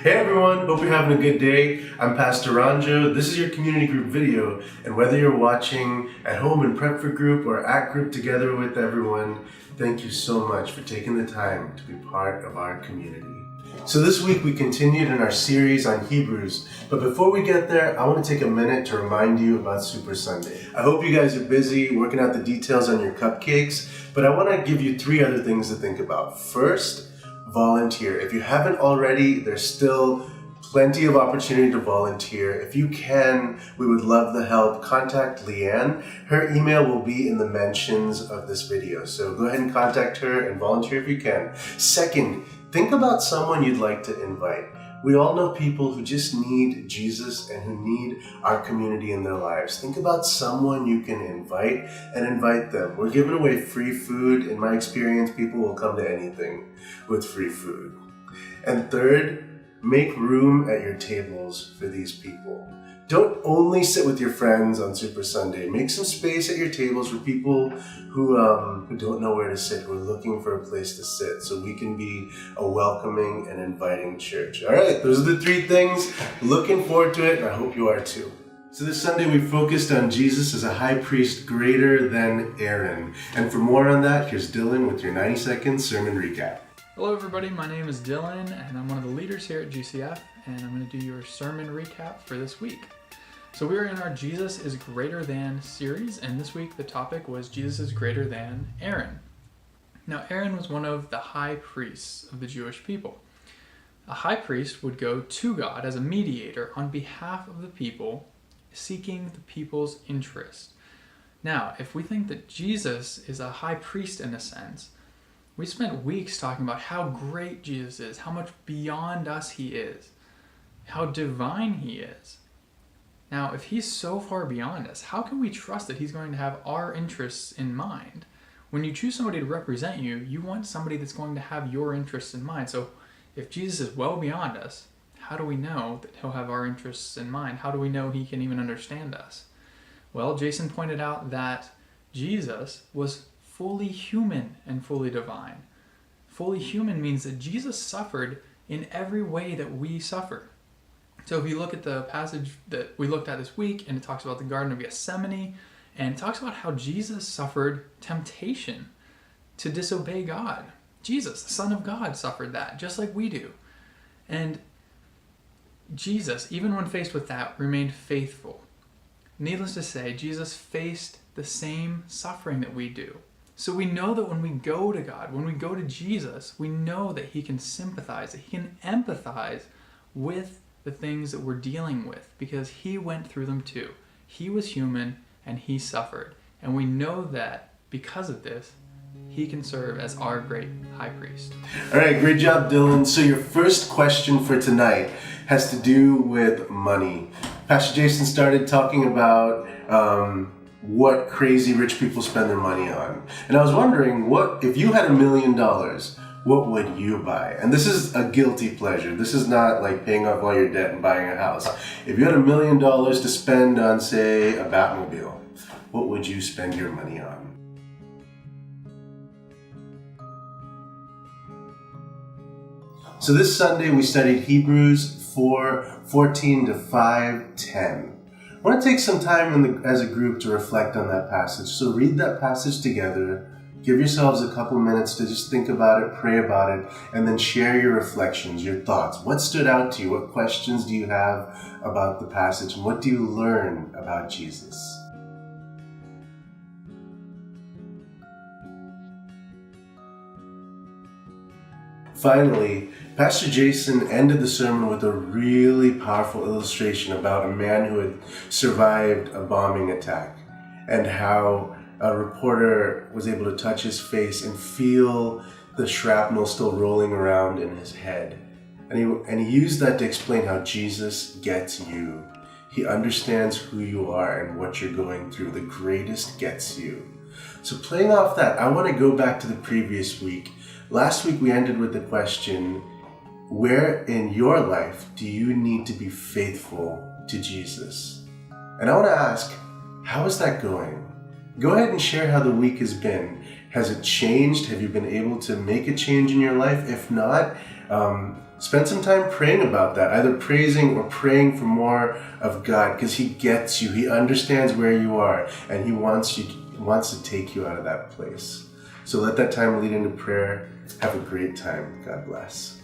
Hey everyone, hope you're having a good day. I'm Pastor Ranjo. This is your community group video, and whether you're watching at home in prep for group or at group together with everyone, thank you so much for taking the time to be part of our community. So this week we continued in our series on Hebrews, but before we get there, I want to take a minute to remind you about Super Sunday. I hope you guys are busy working out the details on your cupcakes, but I want to give you 3 other things to think about. First, volunteer. If you haven't already, there's still plenty of opportunity to volunteer. If you can, we would love the help. Contact Leanne. Her email will be in the mentions of this video. So go ahead and contact her and volunteer if you can. Second, think about someone you'd like to invite. We all know people who just need Jesus and who need our community in their lives. Think about someone you can invite and invite them. We're giving away free food. In my experience, people will come to anything with free food. And third, make room at your tables for these people. Don't only sit with your friends on Super Sunday. Make some space at your tables for people who don't know where to sit, who are looking for a place to sit, so we can be a welcoming and inviting church. All right, those are the 3 things. Looking forward to it, and I hope you are too. So this Sunday we focused on Jesus as a high priest greater than Aaron. And for more on that, here's Dylan with your 90-second sermon recap. Hello everybody, my name is Dylan and I'm one of the leaders here at GCF, and I'm going to do your sermon recap for this week. So we are in our Jesus is Greater Than series, and this week the topic was Jesus is greater than Aaron. Now Aaron was one of the high priests of the Jewish people. A high priest would go to God as a mediator on behalf of the people, seeking the people's interest. Now, if we think that Jesus is a high priest in a sense, we spent weeks talking about how great Jesus is, how much beyond us he is, how divine he is. Now, if he's so far beyond us, how can we trust that he's going to have our interests in mind? When you choose somebody to represent you, you want somebody that's going to have your interests in mind. So if Jesus is well beyond us, how do we know that he'll have our interests in mind? How do we know he can even understand us? Well, Jason pointed out that Jesus was fully human and fully divine. Fully human means that Jesus suffered in every way that we suffer. So if you look at the passage that we looked at this week, and it talks about the Garden of Gethsemane, and it talks about how Jesus suffered temptation to disobey God. Jesus, the Son of God, suffered that, just like we do. And Jesus, even when faced with that, remained faithful. Needless to say, Jesus faced the same suffering that we do. So we know that when we go to God, when we go to Jesus, we know that he can sympathize, that he can empathize with the things that we're dealing with, because he went through them too. He was human and he suffered. And we know that because of this, he can serve as our great high priest. All right, great job, Dylan. So your first question for tonight has to do with money. Pastor Jason started talking about what crazy rich people spend their money on. And I was wondering, what if you had $1 million, what would you buy? And this is a guilty pleasure. This is not like paying off all your debt and buying a house. If you had $1 million to spend on, say, a Batmobile, what would you spend your money on? So this Sunday we studied Hebrews 4:14 to 5:10. I want to take some time as a group to reflect on that passage. So read that passage together. Give yourselves a couple minutes to just think about it, pray about it, and then share your reflections, your thoughts. What stood out to you? What questions do you have about the passage? And what do you learn about Jesus? Finally, Pastor Jason ended the sermon with a really powerful illustration about a man who had survived a bombing attack, and how a reporter was able to touch his face and feel the shrapnel still rolling around in his head. And he used that to explain how Jesus gets you. He understands who you are and what you're going through. The greatest gets you. So playing off that, I want to go back to the previous week. Last week we ended with the question, where in your life do you need to be faithful to Jesus? And I want to ask, how is that going? Go ahead and share how the week has been. Has it changed? Have you been able to make a change in your life? If not, spend some time praying about that, either praising or praying for more of God, because He gets you. He understands where you are, and He wants to take you out of that place. So let that time lead into prayer. Have a great time. God bless.